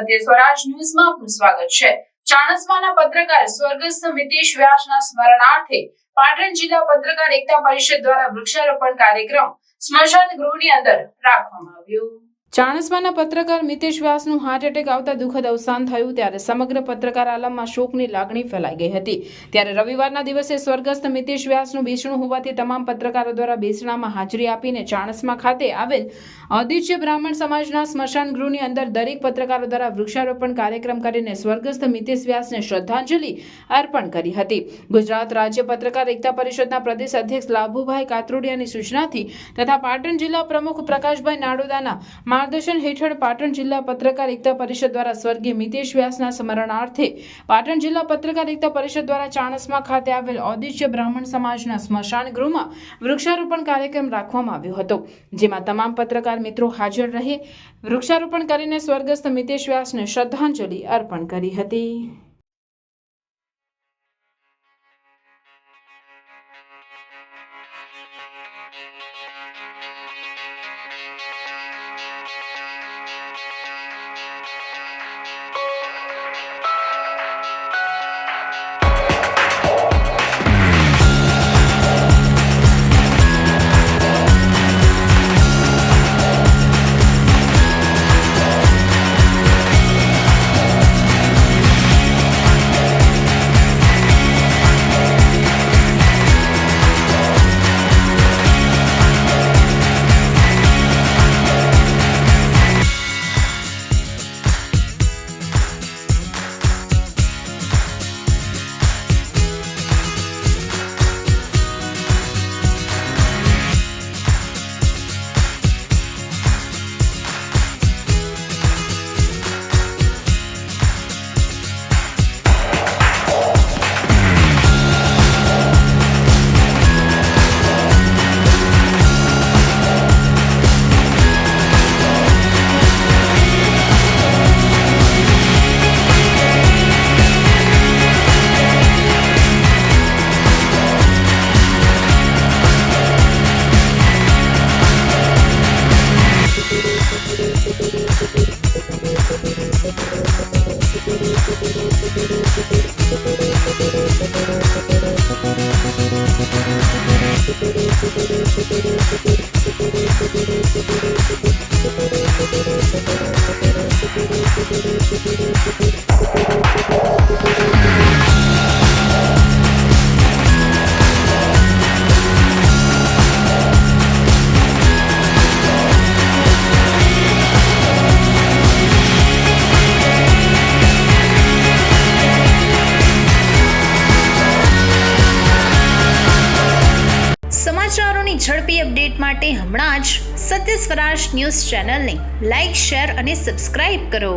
સત્ય સ્વરાજ ન્યૂઝમાં આપનું સ્વાગત છે। ચાણસ્માના પત્રકાર સ્વર્ગસ્થ મિતેશ વ્યાસના સ્મરણાર્થે પાટણ જિલ્લા પત્રકાર એકતા પરિષદ દ્વારા વૃક્ષારોપણ કાર્યક્રમ સ્મશાન ગૃહની અંદર રાખવામાં આવ્યો। ચાણસ્માના પત્રકાર મિતેશ વ્યાસનું હાર્ટ એટેક આવતા દુઃખદ અવસાન થયું ત્યારે સમગ્ર પત્રકાર આલમમાં શોકની લાગણી ફેલાઈ ગઈ હતી। ત્યારે રવિવારના દિવસે સ્વર્ગસ્થ મિતેશ વ્યાસનું બેસણું હોવાથી તમામ પત્રકારો દ્વારા બેસણામાં હાજરી આપીને ચાણસ્મા ખાતે આવેલ અદિત્ય બ્રાહ્મણ સમાજના સ્મશાન ગૃહની અંદર દરેક પત્રકારો દ્વારા વૃક્ષારોપણ કાર્યક્રમ કરીને સ્વર્ગસ્થ મિતેશ વ્યાસને શ્રદ્ધાંજલિ અર્પણ કરી હતી। ગુજરાત રાજ્ય પત્રકાર એકતા પરિષદના પ્રદેશ અધ્યક્ષ લાભુભાઈ કાતરોડિયાની સૂચનાથી તથા પાટણ જિલ્લા પ્રમુખ પ્રકાશભાઈ નાડોદાના માર્ગદર્શન હેઠળ પાટણ જિલ્લા પત્રકાર એકતા પરિષદ દ્વારા સ્વર્ગીય મિતેશ વ્યાસના સ્મરણાર્થે પાટણ જિલ્લા પત્રકાર એકતા પરિષદ દ્વારા ચાણસ્મા ખાતે આવેલ અદિત્ય બ્રાહ્મણ સમાજના સ્મશાન ગૃહમાં વૃક્ષારોપણ કાર્યક્રમ રાખવામાં આવ્યો હતો, જેમાં તમામ પત્રકાર મિત્રો હાજર રહી વૃક્ષારોપણ કરીને સ્વર્ગસ્થ મિતેશ વ્યાસને શ્રદ્ધાંજલિ અર્પણ કરી હતી। સમાચારોની ઝડપી અપડેટ માટે હમણાં જ સત્ય સ્વરાજ ન્યૂઝ ચેનલને લાઇક, શેર અને સબસ્ક્રાઇબ કરો।